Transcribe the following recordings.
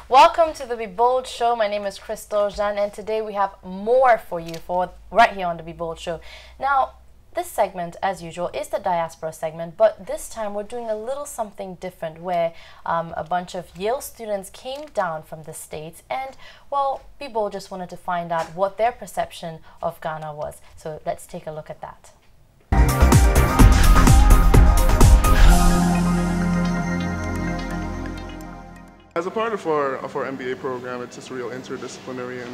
Welcome to the Be Bold Show. My name is Crystal Jean, and today we have more for you for right here on the Be Bold Show. Now, this segment, as usual, is the diaspora segment, but this time we're doing a little something different where a bunch of Yale students came down from the States and, well, Be Bold just wanted to find out what their perception of Ghana was. So let's take a look at that. As a part of our MBA program, it's just real interdisciplinary,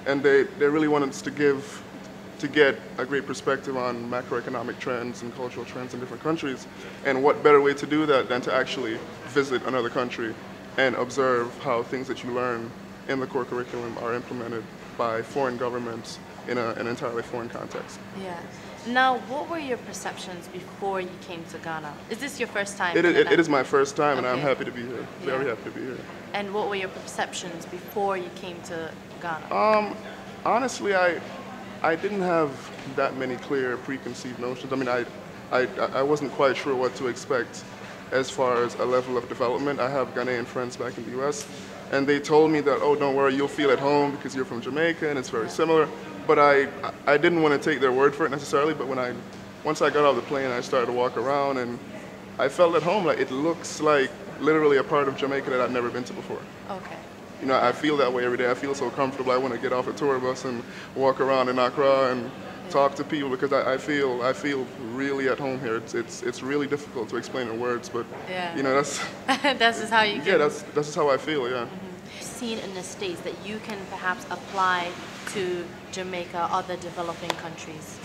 and they really want us to get a great perspective on macroeconomic trends and cultural trends in different countries. And what better way to do that than to actually visit another country and observe how things that you learn in the core curriculum are implemented by foreign governments in an entirely foreign context. Yeah. Now, what were your perceptions before you came to Ghana? Is this your first time? It is my first time, and I'm Okay. happy to be here. Very happy to be here. And what were your perceptions before you came to Ghana? Honestly, I didn't have that many clear preconceived notions. I mean, I wasn't quite sure what to expect as far as a level of development. I have Ghanaian friends back in the U.S., and they told me that, oh, don't worry, you'll feel at home because you're from Jamaica and it's very similar. But I didn't want to take their word for it necessarily, but once I got off the plane, I started to walk around, and I felt at home. Like, it looks like literally a part of Jamaica that I've never been to before. Okay. You know, I feel that way every day. I feel so comfortable. I want to get off a tour bus and walk around in Accra and talk to people because I feel really at home here. It's really difficult to explain in words, but you know, that's that's just how you yeah, that's just how I feel. Yeah. Seen in the States that you can perhaps apply to Jamaica, other developing countries?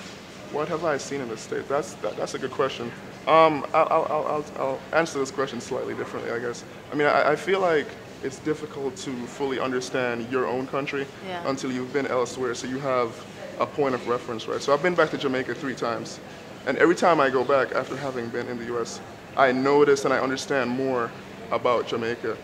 What have I seen in the States? That's a good question. I'll answer this question slightly differently, I guess. I mean, I feel like it's difficult to fully understand your own country until you've been elsewhere, so you have a point of reference, right? So I've been back to Jamaica 3 times, and every time I go back after having been in the U.S., I notice and I understand more about Jamaica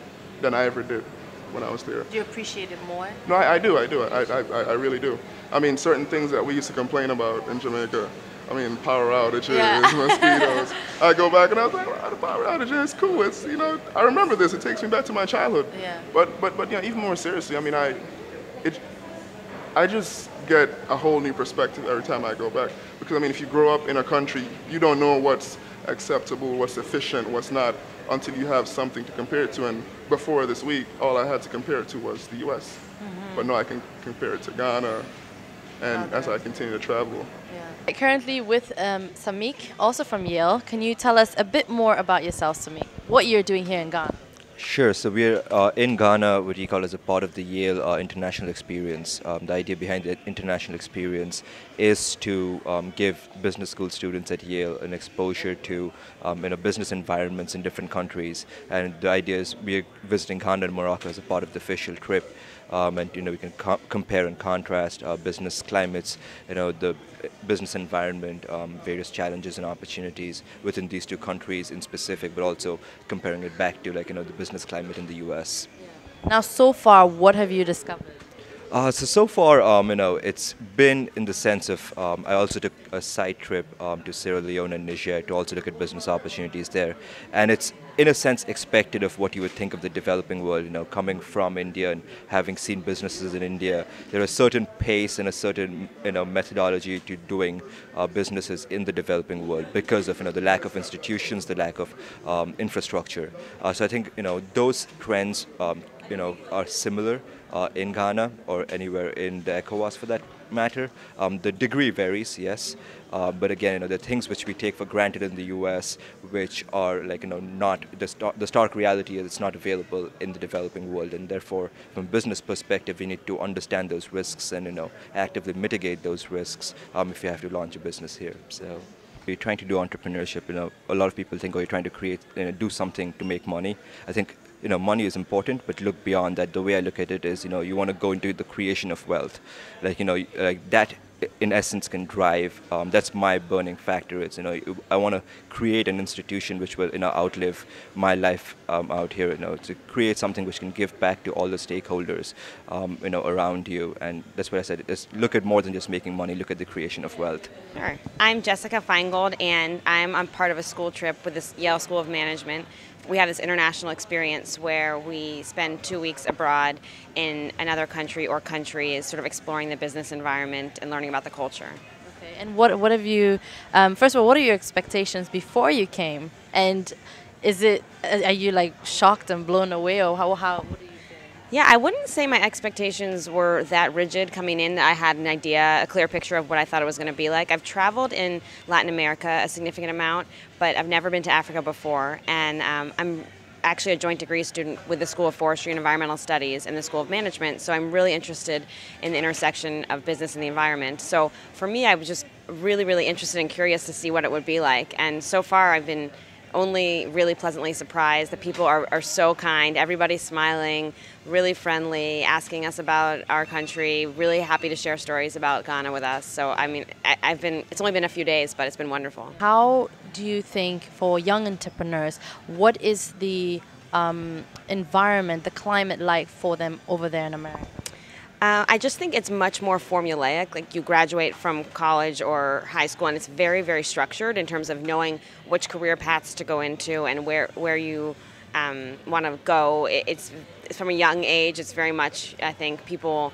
than I ever did when I was there. Do you appreciate it more? No, I do. I really do. I mean, certain things that we used to complain about in Jamaica, I mean, power outages, mosquitoes. I go back and I was like, well, the power outages, it's cool. It's, you know, I remember this. It takes me back to my childhood. Yeah. But you know, even more seriously, I mean, I just get a whole new perspective every time I go back. Because I mean, if you grow up in a country, you don't know what's acceptable, what's efficient, what's not, until you have something to compare it to. And before this week, all I had to compare it to was the U.S. But now I can compare it to Ghana, and as I continue to travel. Yeah. Currently with Samik, also from Yale. Can you tell us a bit more about yourself, Samik? What you're doing here in Ghana? Sure. So we're in Ghana, what you call as a part of the Yale International Experience. The idea behind the international experience is to give business school students at Yale an exposure to business environments in different countries. And the idea is we're visiting Ghana and Morocco as a part of the official trip. And you know, we can compare and contrast business climates, you know, the business environment, various challenges and opportunities within these 2 countries in specific, but also comparing it back to, like, you know, the business climate in the U.S. Now, so far, what have you discovered? So far, you know, it's been in the sense of I also took a side trip to Sierra Leone and Niger to also look at business opportunities there, and it's in a sense expected of what you would think of the developing world. You know, coming from India and having seen businesses in India, there is a certain pace and a certain, you know, methodology to doing businesses in the developing world because of, you know, the lack of institutions, the lack of infrastructure. So I think, you know, those trends you know, are similar in Ghana or anywhere in the ECOWAS for that matter. The degree varies, yes, but again, you know, the things which we take for granted in the U.S., which are, like, you know, not the stark reality is it's not available in the developing world, and therefore, from a business perspective, we need to understand those risks and, you know, actively mitigate those risks if you have to launch a business here. So. You're trying to do entrepreneurship, you know, a lot of people think, oh, you're trying to create, you know, do something to make money. I think, you know, money is important, but look beyond that. The way I look at it is, you know, you want to go into the creation of wealth. Like, you know, like that in essence can drive, that's my burning factor. It's, you know, I want to create an institution which will, you know, outlive my life out here, you know, to create something which can give back to all the stakeholders, you know, around you. And that's what I said, is look at more than just making money, look at the creation of wealth. Sure. I'm Jessica Feingold, and I'm on part of a school trip with the Yale School of Management we have this international experience where we spend 2 weeks abroad in another country or countries, sort of exploring the business environment and learning about the culture. Okay. And what have you? First of all, what are your expectations before you came? And are you like shocked and blown away, or how? What do you think? Yeah, I wouldn't say my expectations were that rigid coming in. I had an idea, a clear picture of what I thought it was going to be like. I've traveled in Latin America a significant amount, but I've never been to Africa before. And I'm actually a joint degree student with the School of Forestry and Environmental Studies and the School of Management, so I'm really interested in the intersection of business and the environment. So for me, I was just really, really interested and curious to see what it would be like. And so far, I've been only really pleasantly surprised. The people are so kind. Everybody's smiling, really friendly, asking us about our country, really happy to share stories about Ghana with us. So, I mean, it's only been a few days, but it's been wonderful. How do you think for young entrepreneurs, what is the environment, the climate like for them over there in America? I just think it's much more formulaic. Like you graduate from college or high school, and it's very, very structured in terms of knowing which career paths to go into and where you want to go. It's from a young age. It's very much, I think, people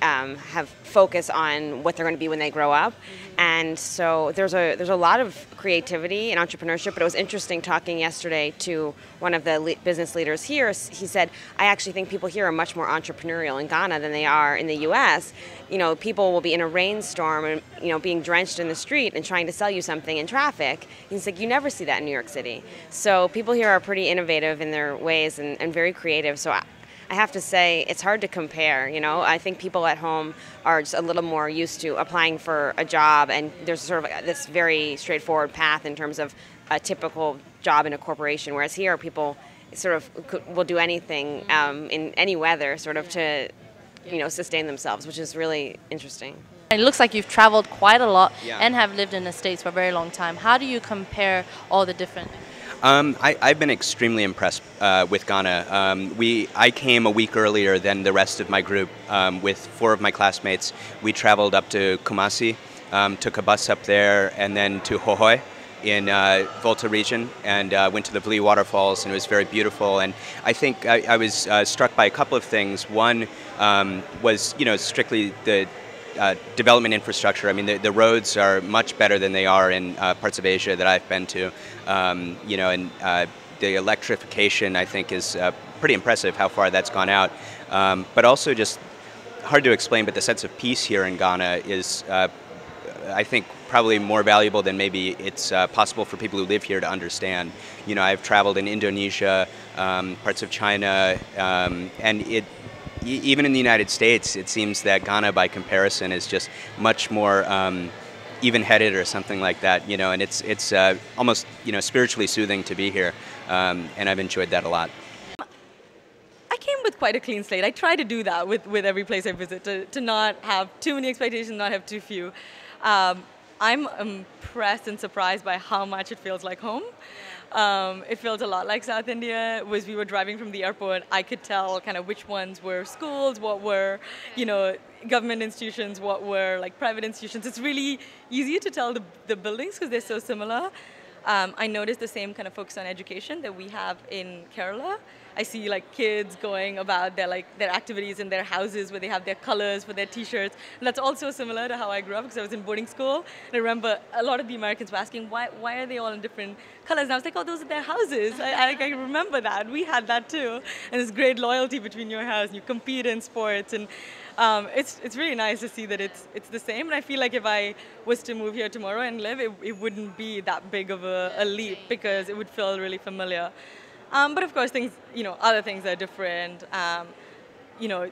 have focus on what they're going to be when they grow up, and so there's a lot of creativity and entrepreneurship. But it was interesting talking yesterday to one of the business leaders here. He said, I actually think people here are much more entrepreneurial in Ghana than they are in the U.S. You know, people will be in a rainstorm and, you know, being drenched in the street and trying to sell you something in traffic. He's like, you never see that in New York City. So people here are pretty innovative in their ways and very creative. So I have to say, it's hard to compare, you know. I think people at home are just a little more used to applying for a job, and there's sort of this very straightforward path in terms of a typical job in a corporation, whereas here people sort of will do anything in any weather sort of to, you know, sustain themselves, which is really interesting. It looks like you've traveled quite a lot Yeah. and have lived in the States for a very long time. How do you compare all the different... I've been extremely impressed with Ghana. I came a week earlier than the rest of my group with 4 of my classmates. We traveled up to Kumasi, took a bus up there, and then to Hohoi in Volta region, and went to the Vili waterfalls, and it was very beautiful. And I think I was struck by a couple of things. One was, you know, strictly the development infrastructure. I mean, the roads are much better than they are in parts of Asia that I've been to. You know, and the electrification, I think, is pretty impressive how far that's gone out. But also just hard to explain, but the sense of peace here in Ghana is, I think, probably more valuable than maybe it's possible for people who live here to understand. You know, I've traveled in Indonesia, parts of China, and even in the United States, it seems that Ghana, by comparison, is just much more even-headed or something like that. You know, and it's almost, you know, spiritually soothing to be here, and I've enjoyed that a lot. I came with quite a clean slate. I try to do that with every place I visit, to not have too many expectations, not have too few. I'm impressed and surprised by how much it feels like home. It feels a lot like South India. As we were driving from the airport, I could tell kind of which ones were schools, what were, you know, government institutions, what were like private institutions. It's really easy to tell the buildings because they're so similar. I noticed the same kind of focus on education that we have in Kerala. I see like kids going about their activities in their houses where they have their colors for their t-shirts. And that's also similar to how I grew up because I was in boarding school. And I remember a lot of the Americans were asking, why are they all in different colors? And I was like, oh, those are their houses. I remember that. We had that too. And there's great loyalty between your house. You compete in sports. And it's really nice to see that it's the same. And I feel like if I was to move here tomorrow and live, it wouldn't be that big of a leap because it would feel really familiar. But of course, things, you know, other things are different. You know,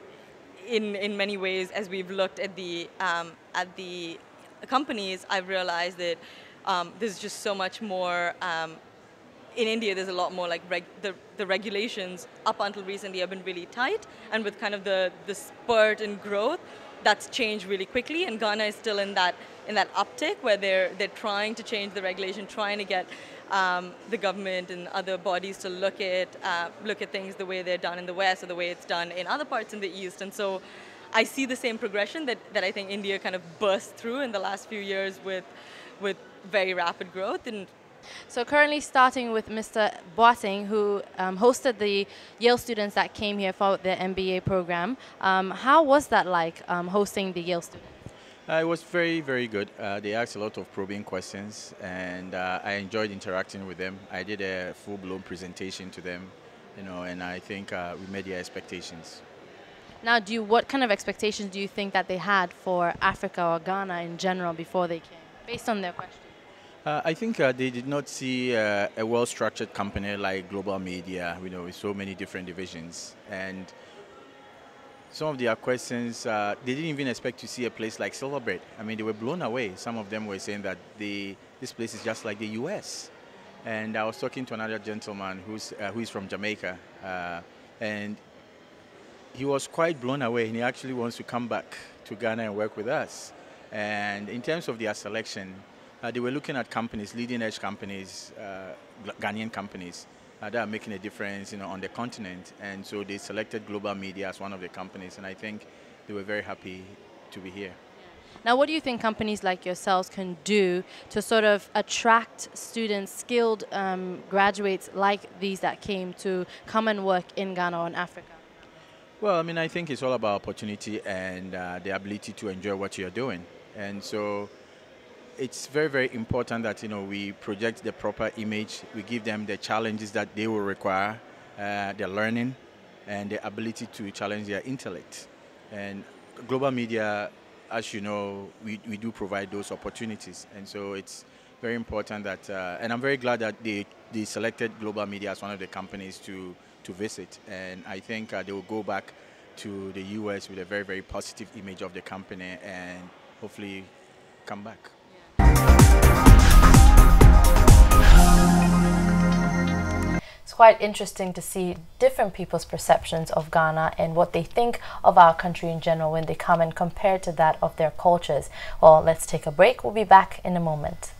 in many ways, as we've looked at the companies, I've realized that there's just so much more. In India, there's a lot more like the regulations up until recently have been really tight, and with kind of the spurt in growth, that's changed really quickly. And Ghana is still in that uptick where they're trying to change the regulation, trying to get the government and other bodies to look at things the way they're done in the West or the way it's done in other parts in the East. And so I see the same progression that I think India kind of burst through in the last few years with very rapid growth. And So currently starting with Mr. Boateng, who hosted the Yale students that came here for the MBA program. How was that like, hosting the Yale students? It was very, very good. They asked a lot of probing questions, and I enjoyed interacting with them. I did a full-blown presentation to them, and I think we met their expectations. Now, what kind of expectations do you think that they had for Africa or Ghana in general before they came, based on their questions? I think they did not see a well-structured company like Global Media, with so many different divisions. And some of their questions, they didn't even expect to see a place like Silverbird. I mean, they were blown away. Some of them were saying that this place is just like the U.S. And I was talking to another gentleman who is from Jamaica, and he was quite blown away, and he actually wants to come back to Ghana and work with us. And in terms of their selection, they were looking at companies, leading-edge companies, Ghanaian companies that are making a difference, on the continent. And so they selected Global Media as one of the companies, and I think they were very happy to be here. Now, what do you think companies like yourselves can do to sort of attract students, skilled graduates like these that came to come and work in Ghana or in Africa? Well, I mean, I think it's all about opportunity and the ability to enjoy what you're doing. And so it's very, very important that, we project the proper image. We give them the challenges that they will require, their learning, and the ability to challenge their intellect. And Global Media, as you know, we do provide those opportunities. And so it's very important that, and I'm very glad that they selected Global Media as one of the companies to visit. And I think they will go back to the U.S. with a very, very positive image of the company and hopefully come back. It's quite interesting to see different people's perceptions of Ghana and what they think of our country in general when they come and compare to that of their cultures. Well, let's take a break. We'll be back in a moment.